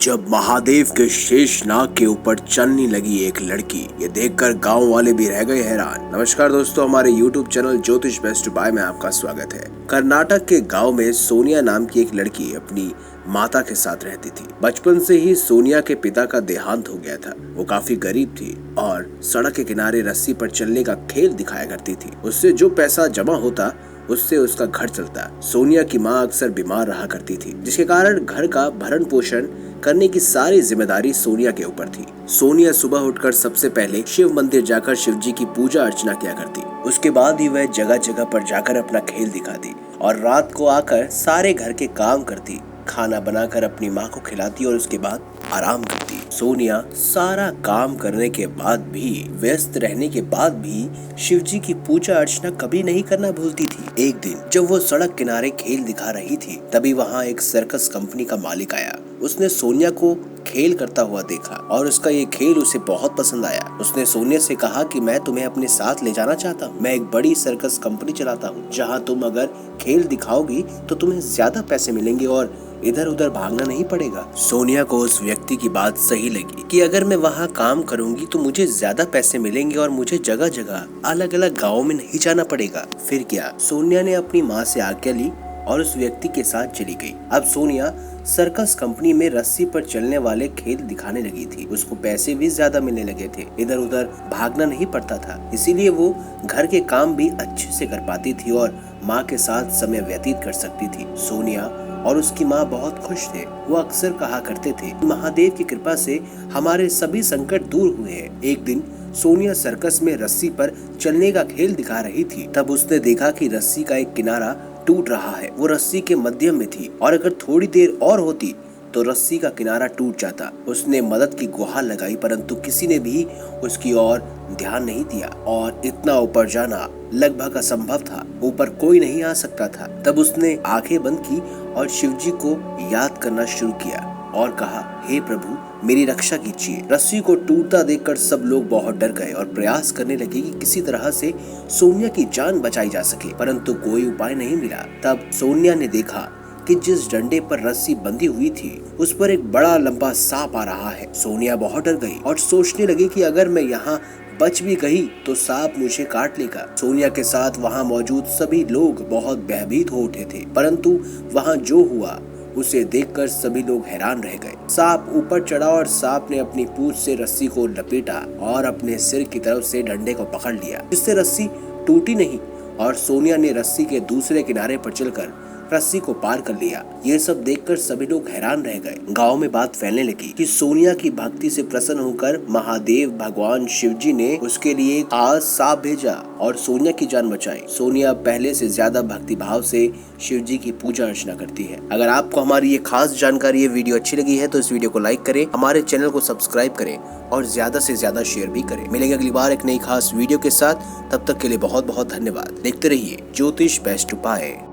जब महादेव के शेष नाग के ऊपर चलने लगी एक लड़की, ये देखकर गांव वाले भी रह गए हैरान। नमस्कार दोस्तों, हमारे YouTube चैनल ज्योतिष बेस्ट बाय में आपका स्वागत है। कर्नाटक के गांव में सोनिया नाम की एक लड़की अपनी माता के साथ रहती थी। बचपन से ही सोनिया के पिता का देहांत हो गया था। वो काफी गरीब थी और सड़क के किनारे रस्सी पर चलने का खेल दिखाया करती थी। उससे जो पैसा जमा होता उससे उसका घर चलता। सोनिया की माँ अक्सर बीमार रहा करती थी, जिसके कारण घर का भरण पोषण करने की सारी जिम्मेदारी सोनिया के ऊपर थी। सोनिया सुबह उठकर सबसे पहले शिव मंदिर जाकर शिव जी की पूजा अर्चना किया करती। उसके बाद ही वह जगह जगह पर जाकर अपना खेल दिखाती और रात को आकर सारे घर के काम करती, खाना बनाकर अपनी माँ को खिलाती और उसके बाद आराम करती। सोनिया सारा काम करने के बाद भी, व्यस्त रहने के बाद भी शिव जी की पूजा अर्चना कभी नहीं करना भूलती थी। एक दिन जब वो सड़क किनारे खेल दिखा रही थी, तभी वहाँ एक सर्कस कंपनी का मालिक आया। उसने सोनिया को खेल करता हुआ देखा और उसका ये खेल उसे बहुत पसंद आया। उसने सोनिया से कहा कि मैं तुम्हें अपने साथ ले जाना चाहता हूँ। मैं एक बड़ी सर्कस कंपनी चलाता हूँ, जहाँ तुम अगर खेल दिखाओगी तो तुम्हें ज्यादा पैसे मिलेंगे और इधर उधर भागना नहीं पड़ेगा। सोनिया को उस व्यक्ति की बात सही लगी कि अगर मैं वहाँ काम करूंगी तो मुझे ज्यादा पैसे मिलेंगे और मुझे जगह जगह अलग अलग गाँव में नहीं जाना पड़ेगा। फिर क्या, सोनिया ने अपनी माँ से आज्ञा ली और उस व्यक्ति के साथ चली गई। अब सोनिया सर्कस कंपनी में रस्सी पर चलने वाले खेल दिखाने लगी थी। उसको पैसे भी ज्यादा मिलने लगे थे, इधर उधर भागना नहीं पड़ता था, इसीलिए वो घर के काम भी अच्छे से कर पाती थी और माँ के साथ समय व्यतीत कर सकती थी। सोनिया और उसकी माँ बहुत खुश थे। वो अक्सर कहा करते थे, महादेव की कृपा से हमारे सभी संकट दूर हुए हैं। एक दिन सोनिया सर्कस में रस्सी पर चलने का खेल दिखा रही थी। तब उसने देखा कि रस्सी का एक किनारा टूट रहा है। वो रस्सी के मध्य में थी और अगर थोड़ी देर और होती तो रस्सी का किनारा टूट जाता। उसने मदद की गुहार लगाई, परंतु किसी ने भी उसकी ओर ध्यान नहीं दिया और इतना ऊपर जाना लगभग असंभव था। ऊपर कोई नहीं आ सकता था। तब उसने आंखें बंद की और शिवजी को याद करना शुरू किया और कहा, हे प्रभु, मेरी रक्षा कीजिए। रस्सी को टूटता देखकर सब लोग बहुत डर गए और प्रयास करने लगे कि किसी तरह से सोनिया की जान बचाई जा सके, परंतु कोई उपाय नहीं मिला। तब सोनिया ने देखा कि जिस डंडे पर रस्सी बंधी हुई थी उस पर एक बड़ा लंबा सांप आ रहा है। सोनिया बहुत डर गई और सोचने लगी कि अगर मैं यहाँ बच भी गई तो सांप मुझे काट लेगा। सोनिया के साथ वहाँ मौजूद सभी लोग बहुत भयभीत हो उठे थे, परंतु वहाँ जो हुआ उसे देखकर सभी लोग हैरान रह गए। सांप ऊपर चढ़ा और सांप ने अपनी पूंछ से रस्सी को लपेटा और अपने सिर की तरफ से डंडे को पकड़ लिया, जिससे रस्सी टूटी नहीं और सोनिया ने रस्सी के दूसरे किनारे पर चलकर रस्सी को पार कर लिया। ये सब देखकर सभी लोग हैरान रह गए। गांव में बात फैलने लगी कि सोनिया की भक्ति से प्रसन्न होकर महादेव भगवान शिवजी ने उसके लिए आज सांप भेजा और सोनिया की जान बचाई। सोनिया पहले से ज्यादा भक्ति भाव से शिवजी की पूजा अर्चना करती है। अगर आपको हमारी ये खास जानकारी, ये वीडियो अच्छी लगी है तो इस वीडियो को लाइक करें, हमारे चैनल को सब्सक्राइब करें और ज्यादा से ज्यादा शेयर भी करें। मिलेंगे अगली बार एक नई खास वीडियो के साथ। तब तक के लिए बहुत बहुत धन्यवाद। देखते रहिए ज्योतिष बेस्ट बाय।